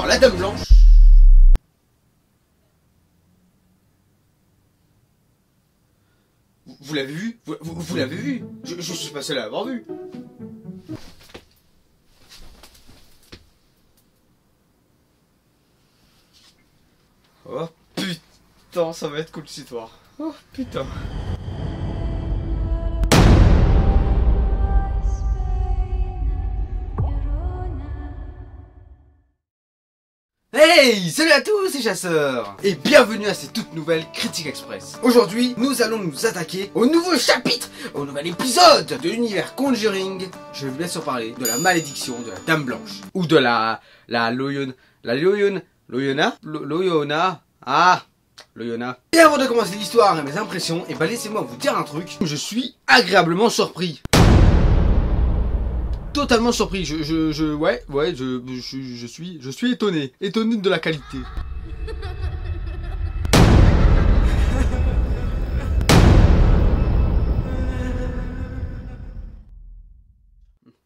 Alors, la Dame Blanche. Vous l'avez vu? Vous l'avez vu? Je suis pas seul à l'avoir vu. Oh putain, ça va être cool cette histoire. Oh putain. Hey, salut à tous les chasseurs et bienvenue à cette toute nouvelle Critique Express. Aujourd'hui, nous allons nous attaquer au nouveau chapitre, au nouvel épisode de l'univers Conjuring. Je vais bien sûr parler de la malédiction de la Dame Blanche. Ou de la Loyona. Et avant de commencer l'histoire et mes impressions, et laissez-moi vous dire un truc. Je suis agréablement surpris. Totalement surpris, je suis étonné de la qualité.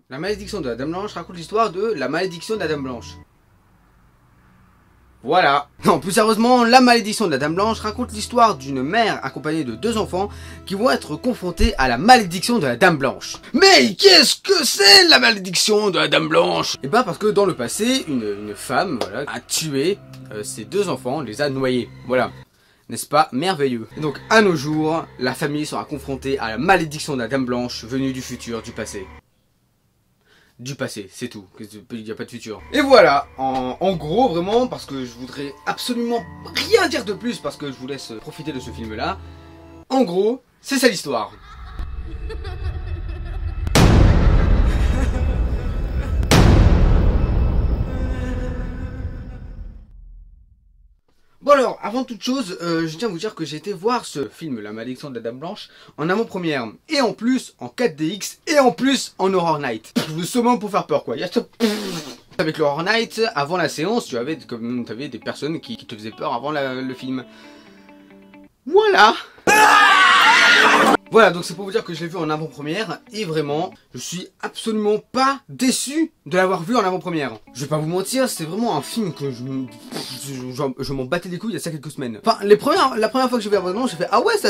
La malédiction de la Dame Blanche raconte l'histoire de la malédiction de la Dame Blanche. Voilà. Non, plus sérieusement, la malédiction de la Dame Blanche raconte l'histoire d'une mère accompagnée de deux enfants qui vont être confrontés à la malédiction de la Dame Blanche. Mais qu'est-ce que c'est la malédiction de la Dame Blanche? Et bah parce que dans le passé, une femme a tué ses deux enfants, les a noyés. Voilà. N'est-ce pas merveilleux? Et donc à nos jours, la famille sera confrontée à la malédiction de la Dame Blanche venue du futur, du passé. Du passé, c'est tout, il n'y a pas de futur. Et voilà, en gros vraiment, parce que je voudrais absolument rien dire de plus, parce que je vous laisse profiter de ce film là. En gros, c'est ça l'histoire. Bon alors, avant toute chose, je tiens à vous dire que j'ai été voir ce film, La Malédiction de la Dame Blanche, en avant-première, et en plus en 4DX, et en plus en Horror Night. Le summum pour faire peur quoi. Avec le Horror Night, avant la séance, tu avais des personnes qui te faisaient peur avant le film. Voilà. Voilà, donc c'est pour vous dire que je l'ai vu en avant-première, et vraiment, je suis absolument pas déçu de l'avoir vu en avant-première. Je vais pas vous mentir, c'est vraiment un film que je m'en battais les couilles il y a ça quelques semaines. Enfin, la première fois que j'ai vu la bande-annonce, j'ai fait ah ouais, ça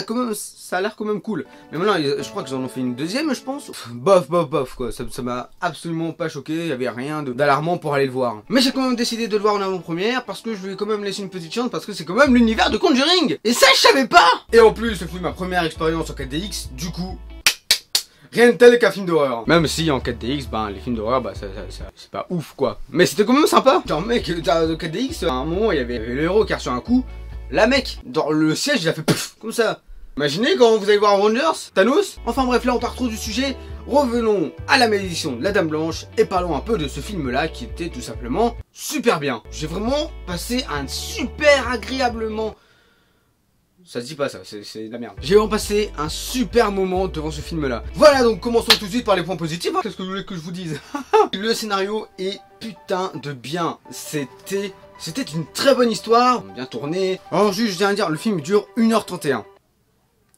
a l'air quand même cool. Mais maintenant, je crois que j'en ai fait une deuxième, je pense. Bof quoi, ça m'a absolument pas choqué, il y avait rien d'alarmant pour aller le voir. Mais j'ai quand même décidé de le voir en avant-première parce que je vais quand même laisser une petite chance parce que c'est quand même l'univers de Conjuring. Et ça, je savais pas. Et en plus, ce fut ma première expérience en 4DX. Du coup, rien de tel qu'un film d'horreur. Même si en 4DX, les films d'horreur, c'est pas ouf quoi. Mais c'était quand même sympa. Genre mec, dans 4DX, à un moment, il y avait le héros qui a reçu un coup. La mec, dans le siège, il a fait pouf, comme ça. Imaginez quand vous allez voir Avengers, Thanos. Enfin bref, là on part trop du sujet. Revenons à la malédiction de la Dame Blanche et parlons un peu de ce film là qui était tout simplement super bien. J'ai vraiment passé un super agréablement... Ça se dit pas ça, c'est de la merde. J'ai vraiment passé un super moment devant ce film là. Voilà, donc commençons tout de suite par les points positifs. Qu'est-ce que vous voulez que je vous dise? Le scénario est putain de bien. C'était une très bonne histoire, bien tourné. Alors juste je tiens à dire, le film dure 1h31.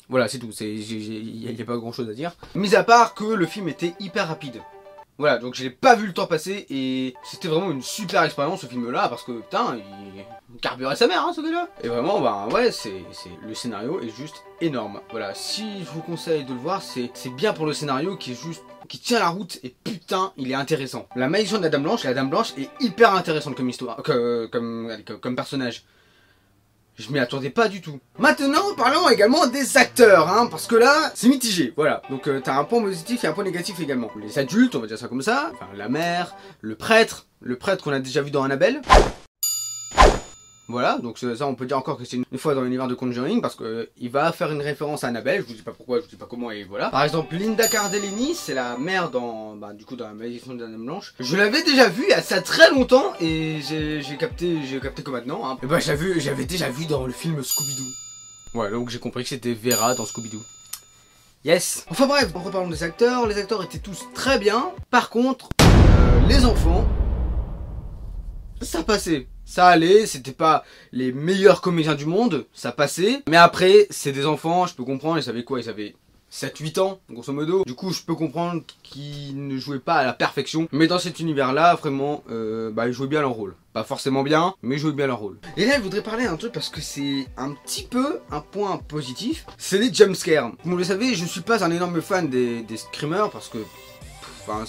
Voilà, c'est tout, il n'y a pas grand chose à dire. Mis à part que le film était hyper rapide. Voilà, donc je n'ai pas vu le temps passer et c'était vraiment une super expérience ce film là parce que putain, il carburait sa mère ce gars-là. Et vraiment, ouais, le scénario est juste énorme. Voilà, si je vous conseille de le voir, c'est bien pour le scénario qui tient la route et putain, il est intéressant. La malédiction de la Dame Blanche est hyper intéressante comme histoire, comme personnage. Je m'y attendais pas du tout. Maintenant, parlons également des acteurs, parce que là, c'est mitigé, voilà. Donc t'as un point positif et un point négatif également. Les adultes, on va dire ça comme ça, enfin la mère, le prêtre qu'on a déjà vu dans Annabelle. Voilà, donc ça on peut dire encore que c'est une fois dans l'univers de Conjuring parce que il va faire une référence à Annabelle, je vous dis pas pourquoi, je vous dis pas comment et voilà. Par exemple, Linda Cardellini, c'est la mère dans la malédiction de la Dame Blanche. Je l'avais déjà vue il y a ça très longtemps et j'ai capté que maintenant. Et j'avais déjà vu dans le film Scooby-Doo. Voilà, donc j'ai compris que c'était Vera dans Scooby-Doo. Yes. Enfin bref, en reparlant des acteurs, les acteurs étaient tous très bien. Par contre, les enfants, ça passait. Ça allait, c'était pas les meilleurs comédiens du monde, ça passait. Mais après, c'est des enfants, je peux comprendre, ils savaient quoi? Ils avaient 7-8 ans, grosso modo. Du coup, je peux comprendre qu'ils ne jouaient pas à la perfection. Mais dans cet univers-là, vraiment, ils jouaient bien leur rôle. Pas forcément bien, mais ils jouaient bien leur rôle. Et là, je voudrais parler d'un truc parce que c'est un petit peu un point positif. C'est les jumpscares. Comme vous le savez, je suis pas un énorme fan des screamers parce que... Enfin,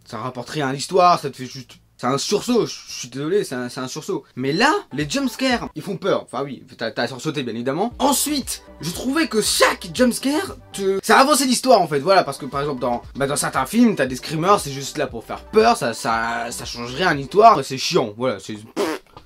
ça rapporte rien à l'histoire, ça te fait juste... C'est un sursaut, je suis désolé, c'est un sursaut. Mais là, les jumpscares, ils font peur. Enfin oui, t'as sursauté bien évidemment. Ensuite, je trouvais que chaque jumpscare, ça avançait l'histoire en fait. Voilà, parce que par exemple dans certains films, t'as des screamers, c'est juste là pour faire peur, ça change rien à l'histoire, c'est chiant, voilà, c'est...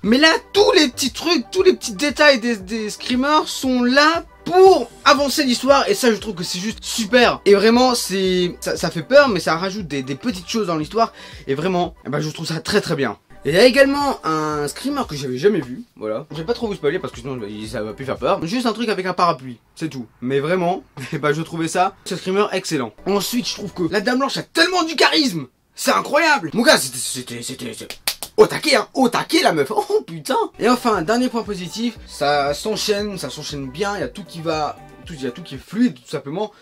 Mais là, tous les petits trucs, tous les petits détails des screamers sont là pour avancer l'histoire, et ça je trouve que c'est juste super. Et vraiment ça fait peur, mais ça rajoute des petites choses dans l'histoire, et vraiment je trouve ça très très bien. Et il y a également un screamer que j'avais jamais vu, voilà. Je vais pas trop vous spoiler parce que sinon ça va plus faire peur. Juste un truc avec un parapluie, c'est tout. Mais vraiment, je trouvais ce screamer excellent. Ensuite je trouve que la Dame Blanche a tellement du charisme, c'est incroyable. Mon gars, c'était au taquet, hein, au taquet la meuf, oh putain. Et enfin, dernier point positif, ça s'enchaîne bien, il y a tout qui va, il y a tout qui est fluide tout simplement.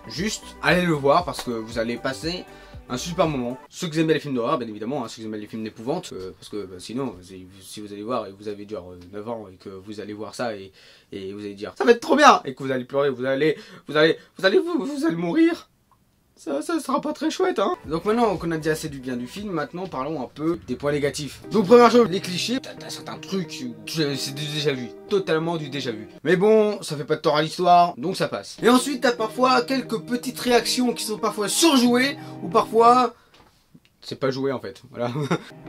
Juste, allez le voir parce que vous allez passer un super moment. Ceux qui aiment bien les films d'horreur, bien évidemment, hein, ceux qui aiment bien les films d'épouvante, parce que sinon, si vous allez voir et que vous avez genre 9 ans et que vous allez voir ça et vous allez dire ça va être trop bien et que vous allez pleurer, vous allez mourir. Ça sera pas très chouette, hein. Donc maintenant qu'on a dit assez du bien du film, maintenant parlons un peu des points négatifs. Donc première chose, les clichés, t'as certains trucs, c'est du déjà vu, totalement du déjà vu. Mais bon, ça fait pas de tort à l'histoire, donc ça passe. Et ensuite t'as parfois quelques petites réactions qui sont parfois surjouées, ou parfois... c'est pas joué en fait, voilà.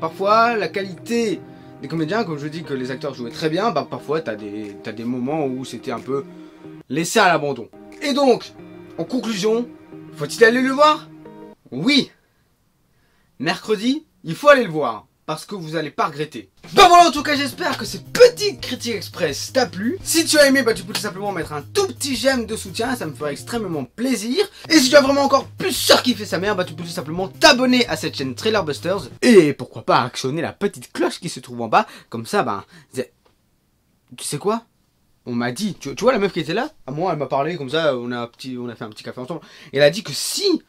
Parfois la qualité des comédiens, comme je dis que les acteurs jouaient très bien, parfois t'as des moments où c'était un peu laissé à l'abandon. Et donc, en conclusion... faut-il aller le voir? Oui. Mercredi, il faut aller le voir. Parce que vous allez pas regretter. Bon voilà, en tout cas j'espère que cette petite critique express t'a plu. Si tu as aimé, tu peux tout simplement mettre un tout petit j'aime de soutien, ça me ferait extrêmement plaisir. Et si tu as vraiment encore plus surkiffé sa mère, tu peux tout simplement t'abonner à cette chaîne Trailer Busters. Et pourquoi pas actionner la petite cloche qui se trouve en bas. Comme ça, tu sais quoi? On m'a dit, tu vois la meuf qui était là? À moi, elle m'a parlé comme ça, on a fait un petit café ensemble. Et elle a dit que si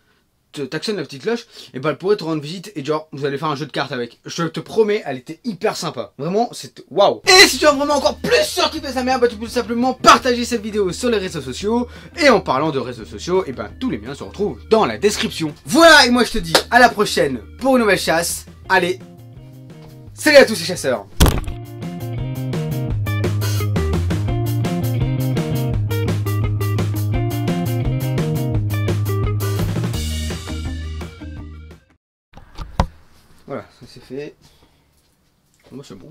t'actionnes la petite cloche, et elle pourrait te rendre visite et genre, vous allez faire un jeu de cartes avec. Je te promets, elle était hyper sympa. Vraiment, c'était waouh. Et si tu as vraiment encore plus surkiffé sa mère, tu peux tout simplement partager cette vidéo sur les réseaux sociaux. Et en parlant de réseaux sociaux, tous les liens se retrouvent dans la description. Voilà, et moi je te dis à la prochaine pour une nouvelle chasse. Allez, salut à tous les chasseurs. Voilà, ça c'est fait. Moi c'est bon.